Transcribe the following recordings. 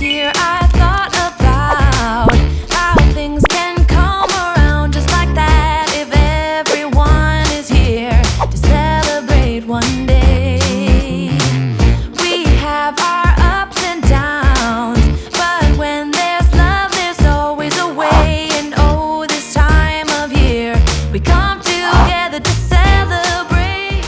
year I thought about how things can come around just like that if everyone is here to celebrate one day. We have our ups and downs, but when there's love there's always a way. And oh, this time of year we come together to celebrate.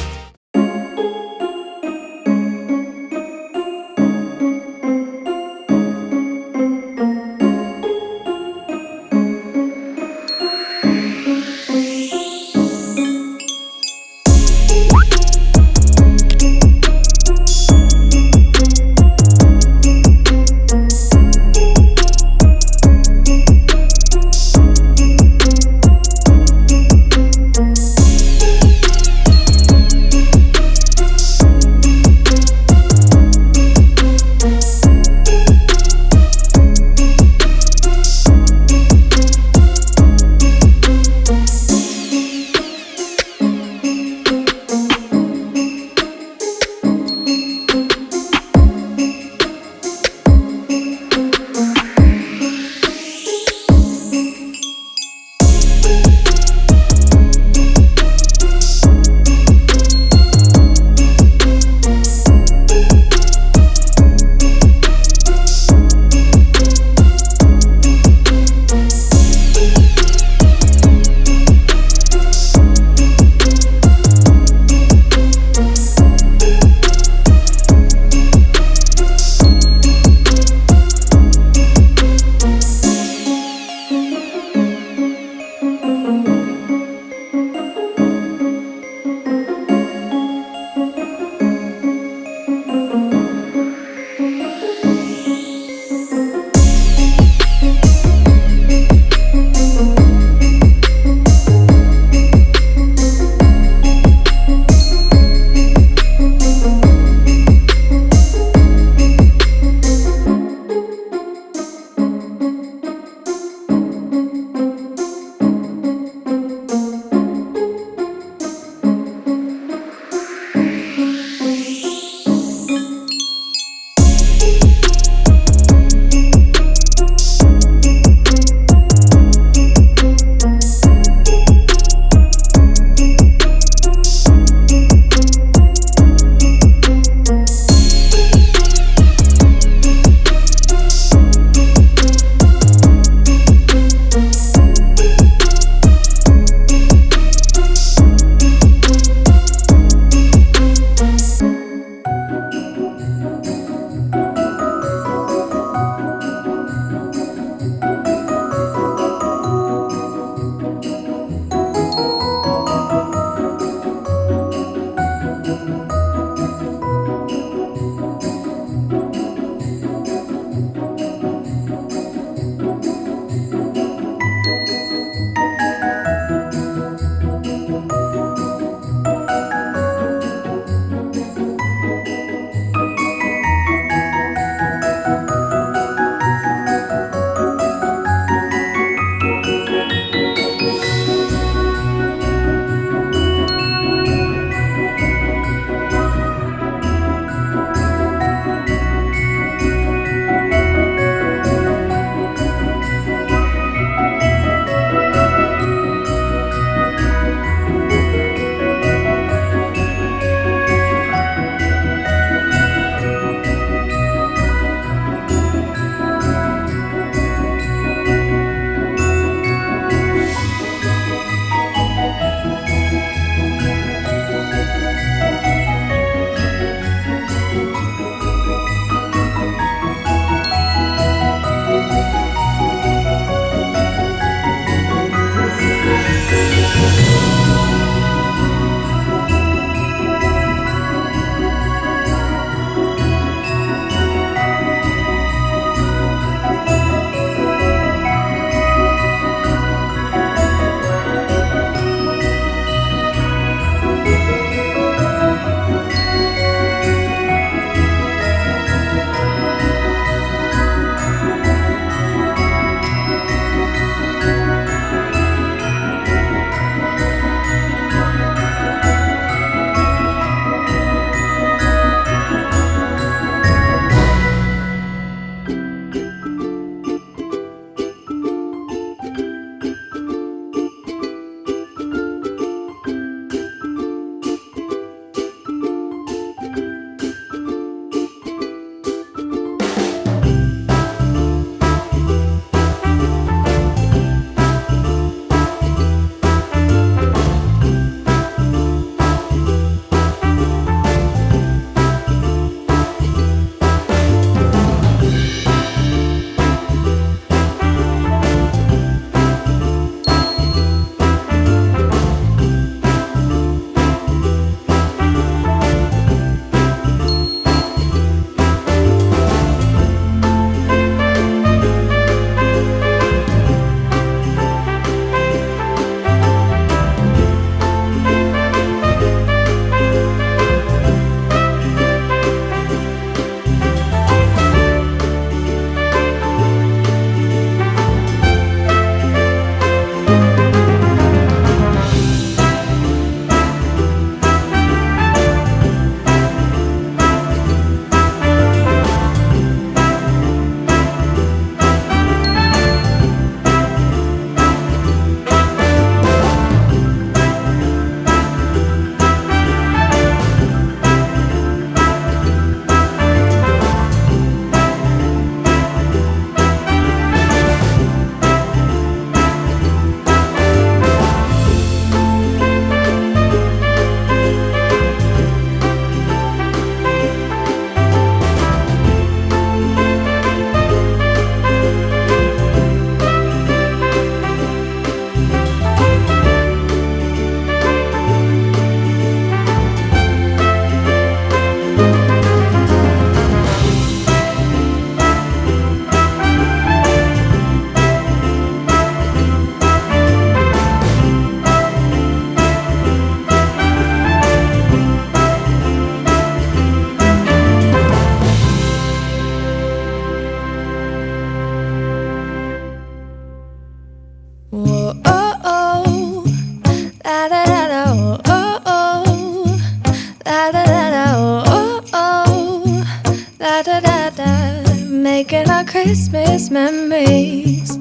making our Christmas memories.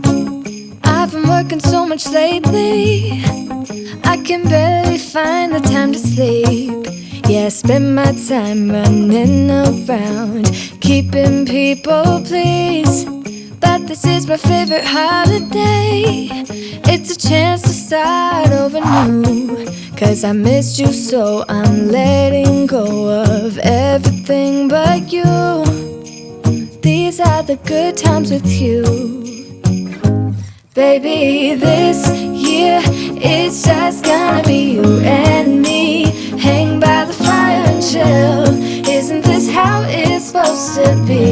I've been working so much lately, I can barely find the time to sleep. Yeah, I spend my time running around, keeping people pleased. But this is my favorite holiday. It's a chance to start over new. 'Cause I missed you so I'm letting go of everything but you. These are the good times with you. Baby, this year it's just gonna be you and me. Hang by the fire and chill. Isn't this how it's supposed to be?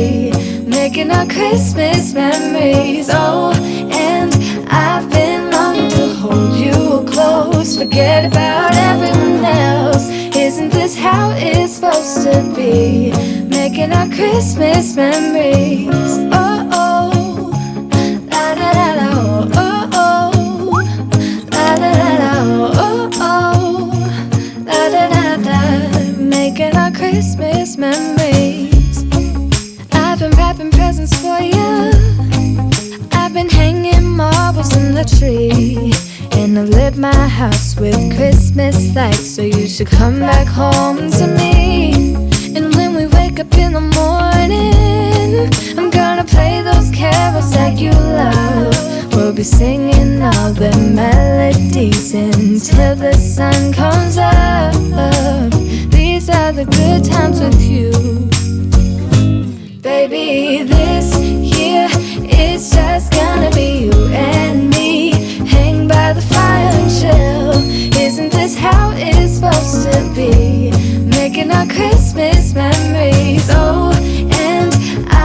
Making our Christmas memories. Oh, and I've been longing to hold you close. Forget about everyone else. Isn't this how it's supposed to be? Making our Christmas memories. Oh, oh, la da da da, oh, oh, la da da da, oh, oh, la da da da. Making our Christmas memories. I've been wrapping presents for you. I've been hanging marbles in the tree, and I've lit my house with Christmas lights. So you should come back home to me. And when we wake up in the morning, I'm gonna play those carols that you love. We'll be singing all the melodies until the sun comes up. These are the good times with you. Baby, this year it's just gonna be you and me. Hang by the fire and chill. Isn't this how it's supposed to be? Making our Christmas memories. Oh, and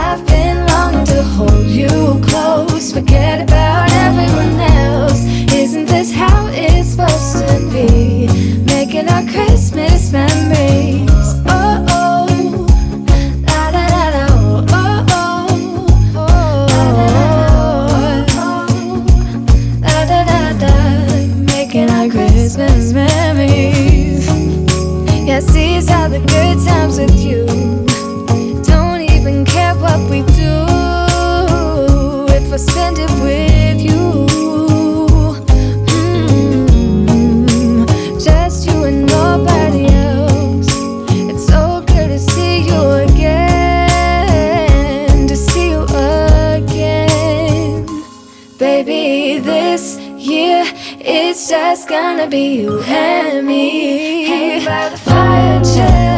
I've been longing to hold you close. Forget about everyone else. Isn't this how it's supposed to be? Making our Christmas memories. Oh, oh, la da da da, oh, oh, oh, la da da da. Making our Christmas memories. Yes, these are the good times with you. Don't even care what we do if I spend it with you. Just you and nobody else. It's so good to see you again, to see you again. Baby, this year it's just gonna be you and me. Hang by the fire, chill.